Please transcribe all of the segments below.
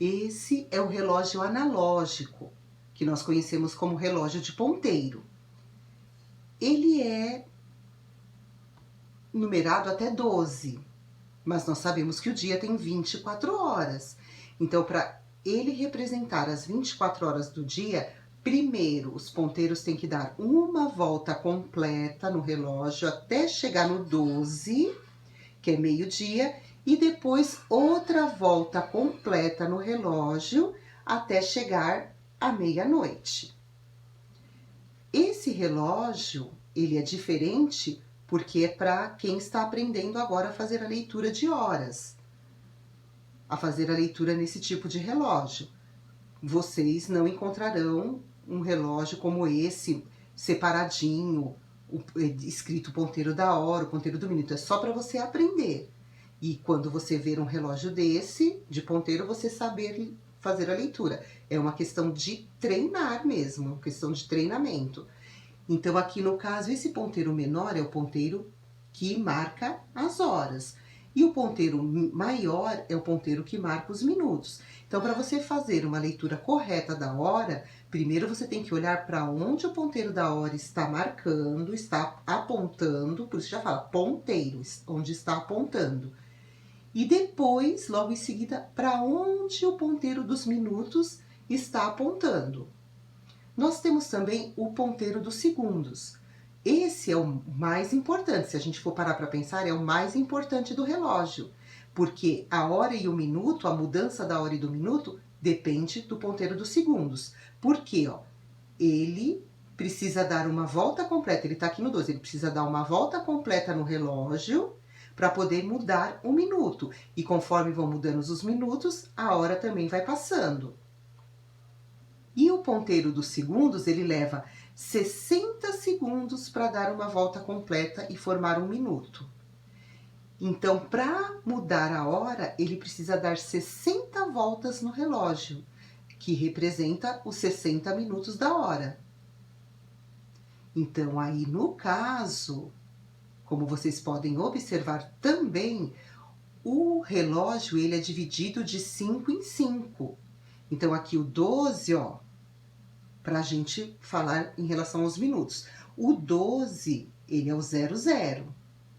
Esse é o relógio analógico, que nós conhecemos como relógio de ponteiro. Ele é numerado até 12, mas nós sabemos que o dia tem 24 horas. Então, para ele representar as 24 horas do dia, primeiro os ponteiros têm que dar uma volta completa no relógio até chegar no 12, que é meio-dia, e depois outra volta completa no relógio até chegar à meia-noite. Esse relógio, ele é diferente porque é para quem está aprendendo agora a fazer a leitura de horas, a fazer a leitura nesse tipo de relógio. Vocês não encontrarão um relógio como esse, separadinho, escrito ponteiro da hora, o ponteiro do minuto. É só para você aprender. E quando você ver um relógio desse, de ponteiro, você saber fazer a leitura. É uma questão de treinar mesmo, uma questão de treinamento. Então, aqui no caso, esse ponteiro menor é o ponteiro que marca as horas. E o ponteiro maior é o ponteiro que marca os minutos. Então, para você fazer uma leitura correta da hora, primeiro você tem que olhar para onde o ponteiro da hora está marcando, está apontando, por isso já fala ponteiro, onde está apontando. E depois, logo em seguida, para onde o ponteiro dos minutos está apontando. Nós temos também o ponteiro dos segundos. Esse é o mais importante, se a gente for parar para pensar, é o mais importante do relógio, porque a hora e o minuto, a mudança da hora e do minuto, depende do ponteiro dos segundos. Por quê? Ele precisa dar uma volta completa, ele está aqui no 12, ele precisa dar uma volta completa no relógio para poder mudar o minuto. E conforme vão mudando os minutos, a hora também vai passando. E o ponteiro dos segundos, ele leva 60 segundos para dar uma volta completa e formar um minuto. Então, para mudar a hora, ele precisa dar 60 voltas no relógio, que representa os 60 minutos da hora. Então, aí no caso, como vocês podem observar também, o relógio ele é dividido de 5 em 5. Então, aqui o 12, ó, para a gente falar em relação aos minutos. O 12, ele é o 00.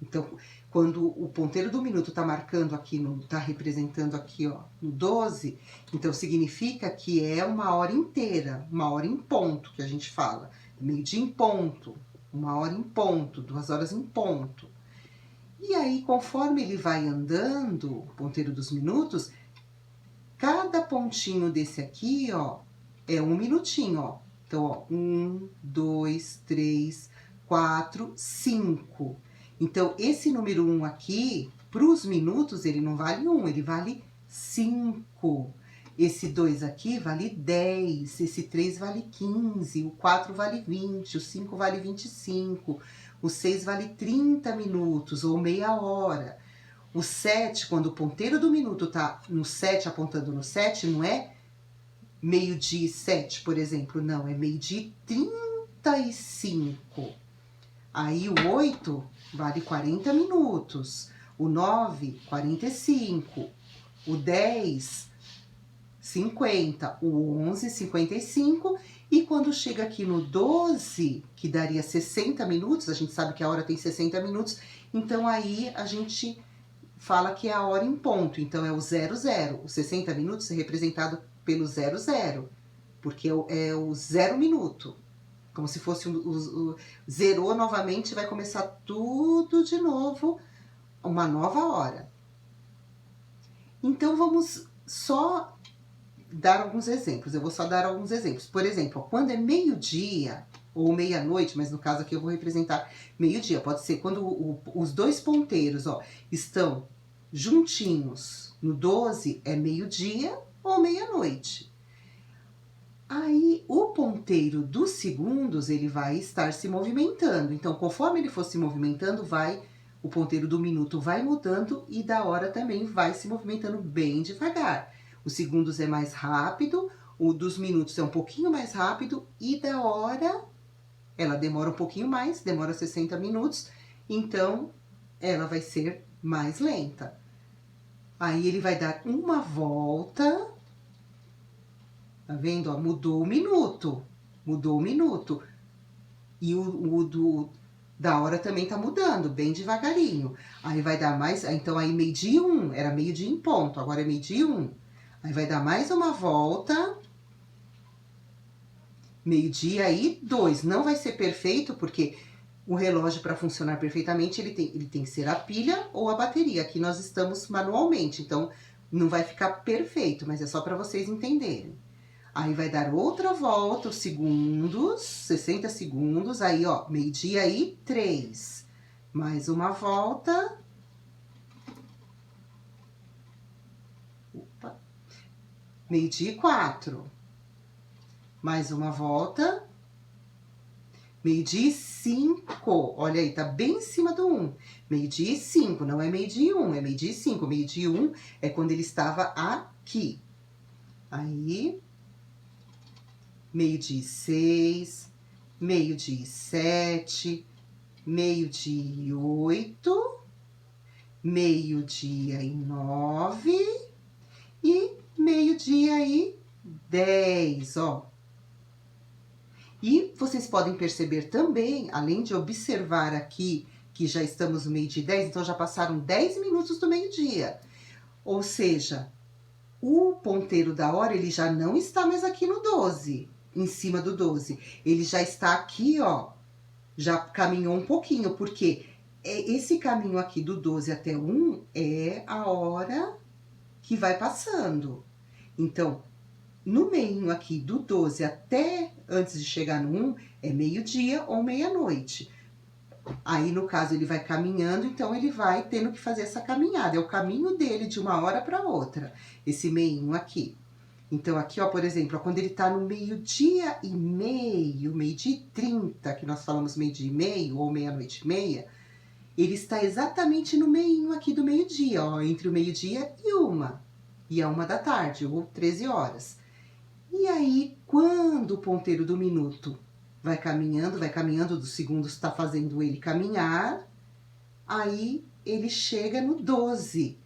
Então, quando o ponteiro do minuto está marcando aqui, está representando aqui, ó, no 12, então significa que é uma hora inteira, uma hora em ponto, que a gente fala. Meio-dia em ponto, uma hora em ponto, 2 horas em ponto. E aí, conforme ele vai andando, o ponteiro dos minutos, cada pontinho desse aqui, ó, é um minutinho, ó. Então, ó, 1, 2, 3, 4, 5. Então, esse número 1 aqui, para os minutos, ele não vale 1, ele vale 5. Esse 2 aqui vale 10, esse 3 vale 15, o 4 vale 20, o 5 vale 25, o 6 vale 30 minutos ou meia hora. O 7, quando o ponteiro do minuto tá no 7, apontando no 7, não é meio-dia e 7, por exemplo, não, é meio-dia e 35. Aí o 8 vale 40 minutos, o 9, 45, o 10, 50, o 11, 55, e quando chega aqui no 12, que daria 60 minutos, a gente sabe que a hora tem 60 minutos, então aí a gente fala que é a hora em ponto, então é o 00, os 60 minutos é representado pelo 00, porque é o 0 minuto, como se fosse zerou novamente, vai começar tudo de novo, uma nova hora. Então vamos só dar alguns exemplos, eu vou só dar alguns exemplos. Por exemplo, quando é meio-dia ou meia-noite, mas no caso aqui eu vou representar meio-dia, pode ser quando os dois ponteiros, ó, estão juntinhos no 12, é meio-dia ou meia-noite. Aí, o ponteiro dos segundos, ele vai estar se movimentando. Então, conforme ele for se movimentando, o ponteiro do minuto vai mudando e da hora também vai se movimentando bem devagar. Os segundos é mais rápido, o dos minutos é um pouquinho mais rápido e da hora, ela demora um pouquinho mais, demora 60 minutos, então ela vai ser mais lenta. Aí ele vai dar uma volta Tá vendo? Ó, mudou o minuto. Mudou o minuto. E o da hora também tá mudando, bem devagarinho. Aí vai dar mais... Então, aí meio-dia e 1. Era meio-dia em ponto, agora é meio-dia e 1. Aí vai dar mais uma volta. Meio-dia e 2. Não vai ser perfeito, porque o relógio, para funcionar perfeitamente, ele tem que ser a pilha ou a bateria. Aqui nós estamos manualmente, então não vai ficar perfeito, mas é só para vocês entenderem. Aí vai dar outra volta, os segundos, 60 segundos, aí ó, meio-dia e 3. Mais uma volta. Opa. Meio-dia e 4. Mais uma volta. Meio-dia e 5. Olha aí, tá bem em cima do 1. Meio-dia e 5, não é meio-dia e 1, é meio-dia e 5. Meio-dia e 1 é quando ele estava aqui. Aí, meio-dia e 6, meio-dia e 7, meio-dia e 8, meio-dia e 9 e meio-dia e 10, ó. E vocês podem perceber também, além de observar aqui, que já estamos no meio-dia e 10, então já passaram 10 minutos do meio-dia. Ou seja, o ponteiro da hora, ele já não está mais aqui no 12, em cima do 12. Ele já está aqui, ó, já caminhou um pouquinho, porque esse caminho aqui do 12 até 1 é a hora que vai passando. Então, no meio aqui do 12 até antes de chegar no 1, é meio-dia ou meia-noite. Aí, no caso, ele vai caminhando, então ele vai tendo que fazer essa caminhada. É o caminho dele de uma hora para outra, esse meinho aqui. Então, aqui, ó, por exemplo, ó, quando ele tá no meio-dia e meio, meio-dia e 30, que nós falamos meio-dia e meio ou meia-noite e meia, ele está exatamente no meinho aqui do meio-dia, ó, entre o meio-dia e 1. E a 1 da tarde, ou 13 horas. E aí, quando o ponteiro do minuto vai caminhando, dos segundos está fazendo ele caminhar, aí ele chega no 12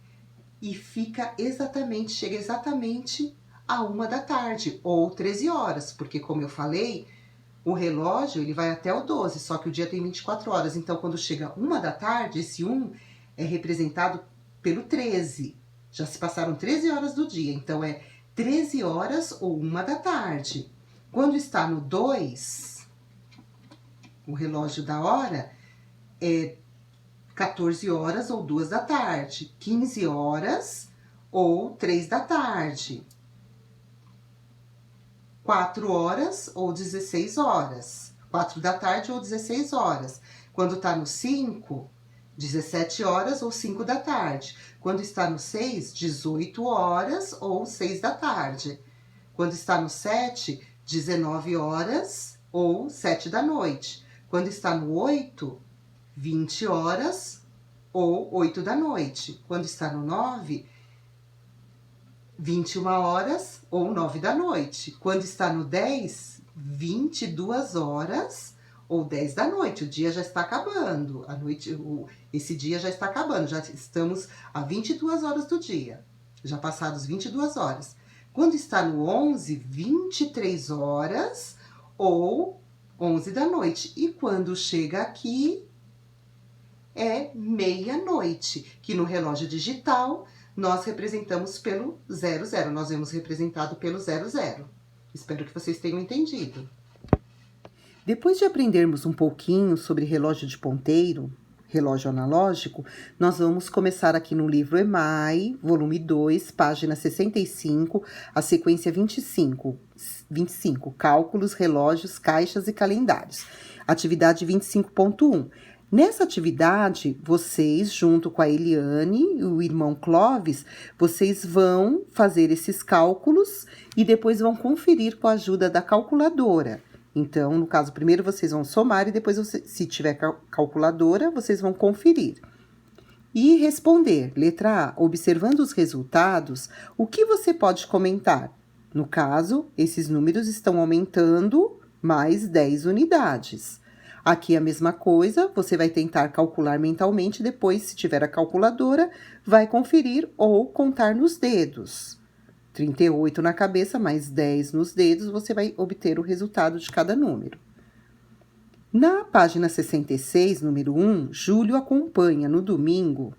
e chega exatamente a 1 da tarde, ou 13 horas, porque como eu falei, o relógio ele vai até o 12, só que o dia tem 24 horas, então quando chega 1 da tarde, esse 1 é representado pelo 13, já se passaram 13 horas do dia, então é 13 horas ou 1 da tarde. Quando está no 2, o relógio da hora é 14 horas ou 2 da tarde, 15 horas ou 3 da tarde, 4 horas ou 16 horas, 4 da tarde ou 16 horas. Quando está no 5, 17 horas ou 5 da tarde. Quando está no 6, 18 horas ou 6 da tarde. Quando está no 7, 19 horas ou 7 da noite. Quando está no 8, 20 horas ou 8 da noite. Quando está no 9, 21 horas ou 9 da noite. Quando está no 10, 22 horas ou 10 da noite. O dia já está acabando. A noite, esse dia já está acabando. Já estamos a 22 horas do dia. Já passados 22 horas. Quando está no 11, 23 horas ou 11 da noite. E quando chega aqui, é meia-noite, que no relógio digital nós representamos pelo 00. Nós vemos representado pelo 00. Espero que vocês tenham entendido. Depois de aprendermos um pouquinho sobre relógio de ponteiro, relógio analógico, nós vamos começar aqui no livro EMAI, volume 2, página 65, a sequência 25, cálculos, relógios, caixas e calendários. Atividade 25.1. Nessa atividade, vocês, junto com a Eliane e o irmão Clóvis, vocês vão fazer esses cálculos e depois vão conferir com a ajuda da calculadora. Então, no caso, primeiro vocês vão somar e depois, se tiver calculadora, vocês vão conferir. E responder, letra A, observando os resultados, o que você pode comentar? No caso, esses números estão aumentando mais 10 unidades. Aqui a mesma coisa, você vai tentar calcular mentalmente, depois, se tiver a calculadora, vai conferir ou contar nos dedos. 38 na cabeça, mais 10 nos dedos, você vai obter o resultado de cada número. Na página 66, número 1, Júlio acompanha no domingo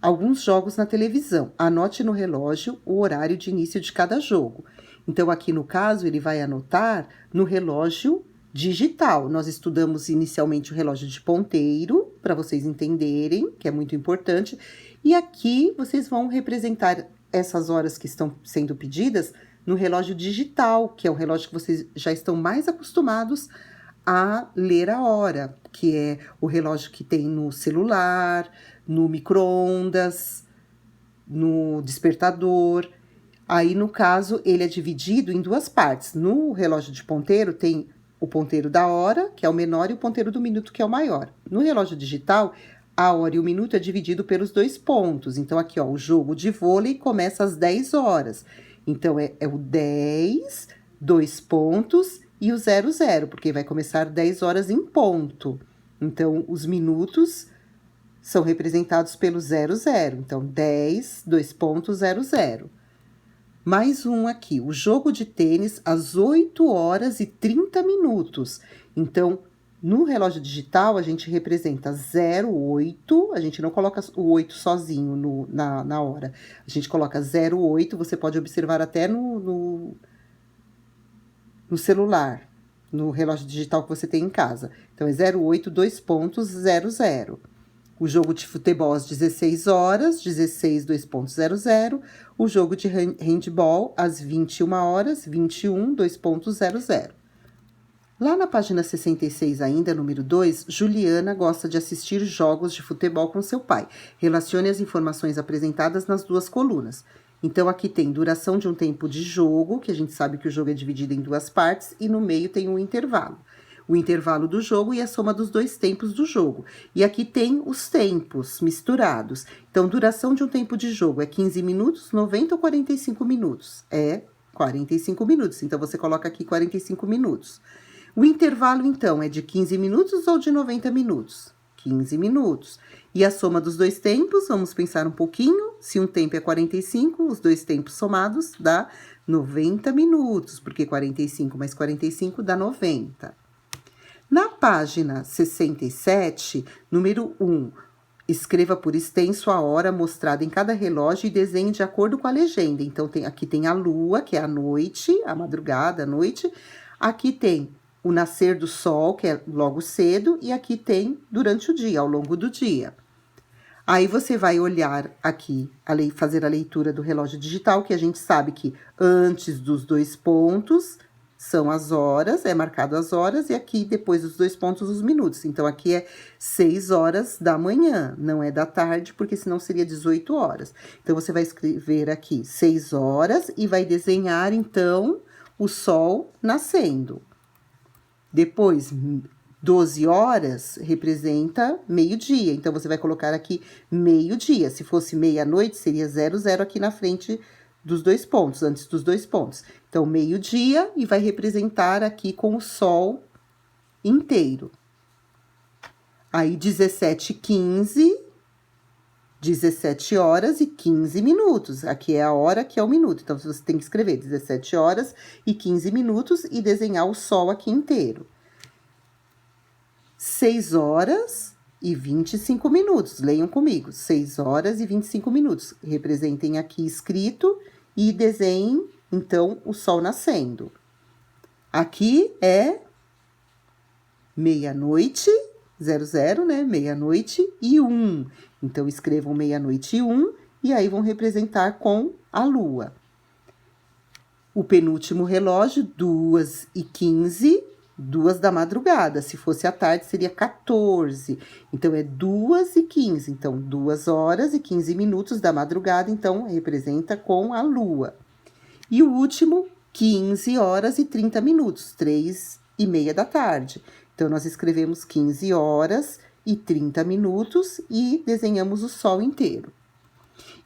alguns jogos na televisão. Anote no relógio o horário de início de cada jogo. Então, aqui no caso, ele vai anotar no relógio digital. Nós estudamos inicialmente o relógio de ponteiro, para vocês entenderem, que é muito importante. E aqui vocês vão representar essas horas que estão sendo pedidas no relógio digital, que é o relógio que vocês já estão mais acostumados a ler a hora, que é o relógio que tem no celular, no micro-ondas, no despertador. Aí, no caso, ele é dividido em duas partes. No relógio de ponteiro, tem o ponteiro da hora, que é o menor, e o ponteiro do minuto, que é o maior. No relógio digital, a hora e o minuto é dividido pelos 2 pontos. Então, aqui, ó, o jogo de vôlei começa às 10 horas. Então, é o 10, 2 pontos e o 00, porque vai começar 10 horas em ponto. Então, os minutos são representados pelo 00. Então, 10, 2 pontos, 00. Mais um aqui, o jogo de tênis às 8 horas e 30 minutos. Então, no relógio digital, a gente representa 08, a gente não coloca o 8 sozinho na hora. A gente coloca 08, você pode observar até no celular, no relógio digital que você tem em casa. Então, é 08, 2 pontos, 00. O jogo de futebol às 16 horas, 16, 2 pontos, 00. O jogo de handball às 21 horas, 21, 2 pontos, 00. Lá na página 66 ainda, número 2, Juliana gosta de assistir jogos de futebol com seu pai. Relacione as informações apresentadas nas duas colunas. Então, aqui tem duração de um tempo de jogo, que a gente sabe que o jogo é dividido em duas partes, e no meio tem um intervalo. O intervalo do jogo e a soma dos 2 tempos do jogo. E aqui tem os tempos misturados. Então, duração de um tempo de jogo é 15 minutos, 90 ou 45 minutos? É 45 minutos. Então, você coloca aqui 45 minutos. O intervalo, então, é de 15 minutos ou de 90 minutos? 15 minutos. E a soma dos 2 tempos, vamos pensar um pouquinho. Se um tempo é 45, os 2 tempos somados dá 90 minutos, porque 45 mais 45 dá 90. Na página 67, número 1, escreva por extenso a hora mostrada em cada relógio e desenhe de acordo com a legenda. Então, aqui tem a lua, que é a noite, a madrugada, a noite. Aqui tem o nascer do sol, que é logo cedo, e aqui tem durante o dia, ao longo do dia. Aí você vai olhar aqui, fazer a leitura do relógio digital, que a gente sabe que antes dos 2 pontos são as horas, é marcado as horas, e aqui depois dos 2 pontos os minutos. Então, aqui é 6 horas da manhã, não é da tarde, porque senão seria 18 horas. Então, você vai escrever aqui 6 horas e vai desenhar, então, o sol nascendo. Depois, 12 horas representa meio-dia. Então, você vai colocar aqui meio-dia. Se fosse meia-noite, seria 00 aqui na frente dos 2 pontos, antes dos 2 pontos. Então, meio-dia e vai representar aqui com o sol inteiro. Aí, 17h15, 17 horas e 15 minutos. Aqui é a hora, aqui é o minuto. Então, você tem que escrever 17 horas e 15 minutos e desenhar o sol aqui inteiro. 6 horas e 25 minutos. Leiam comigo. 6 horas e 25 minutos. Representem aqui escrito e desenhem, então, o sol nascendo. Aqui é meia-noite, 00, né? Meia-noite e 1. Então, escrevam meia-noite e 1 e aí vão representar com a lua. O penúltimo relógio, 2h15, 2 da madrugada. Se fosse à tarde, seria 14. Então, é 2h15. Então, 2 horas e 15 minutos da madrugada, então, representa com a lua. E o último, 15 horas e 30 minutos, 3h30 da tarde. Então, nós escrevemos 15 horas e 30 minutos e desenhamos o sol inteiro.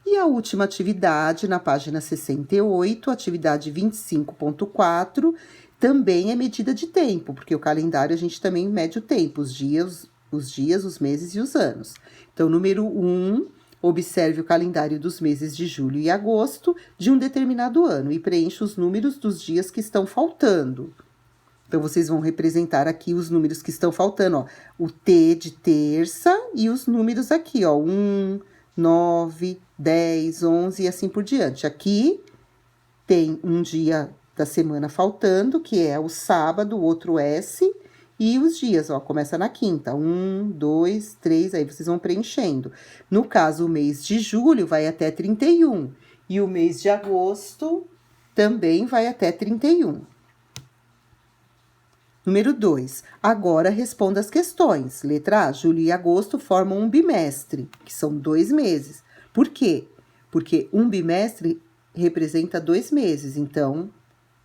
E a última atividade, na página 68, atividade 25.4, também é medida de tempo, porque o calendário a gente também mede o tempo, os dias, os meses e os anos. Então, número 1, Observe o calendário dos meses de julho e agosto de um determinado ano e preencha os números dos dias que estão faltando. Então, vocês vão representar aqui os números que estão faltando, ó. O T de terça e os números aqui, ó. 1, 9, 10, 11 e assim por diante. Aqui tem um dia da semana faltando, que é o sábado, o outro S, e os dias, ó, começa na quinta. 1, 2, 3, aí vocês vão preenchendo. No caso, o mês de julho vai até 31. E o mês de agosto também vai até 31. Número 2. Agora responda as questões. Letra A. Julho e agosto formam um bimestre, que são 2 meses. Por quê? Porque um bimestre representa 2 meses. Então,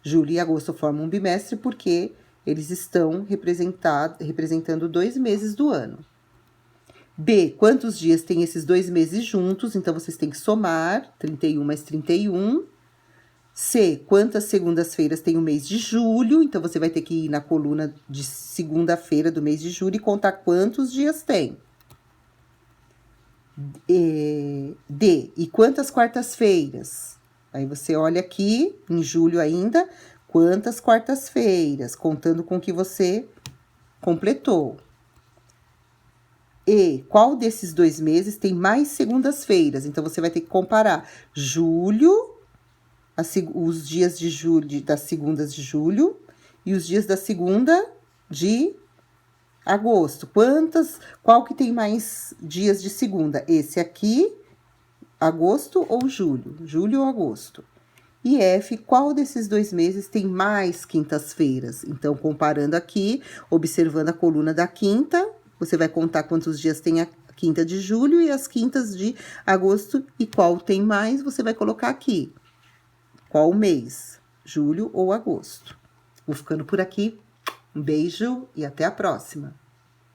julho e agosto formam um bimestre porque eles estão representando 2 meses do ano. B. Quantos dias tem esses 2 meses juntos? Então, vocês têm que somar 31 mais 31. C. Quantas segundas-feiras tem o mês de julho? Então, você vai ter que ir na coluna de segunda-feira do mês de julho e contar quantos dias tem. D. E quantas quartas-feiras? Aí, você olha aqui, em julho ainda, quantas quartas-feiras, contando com o que você completou. E. Qual desses 2 meses tem mais segundas-feiras? Então, você vai ter que comparar julho, os dias de julho, das segundas de julho, e os dias da segunda de agosto. Qual que tem mais dias de segunda? Esse aqui, agosto ou julho? Julho ou agosto? E F, qual desses 2 meses tem mais quintas-feiras? Então, comparando aqui, observando a coluna da quinta, você vai contar quantos dias tem a quinta de julho e as quintas de agosto, e qual tem mais, você vai colocar aqui. Qual mês? Julho ou agosto? Vou ficando por aqui. Um beijo e até a próxima!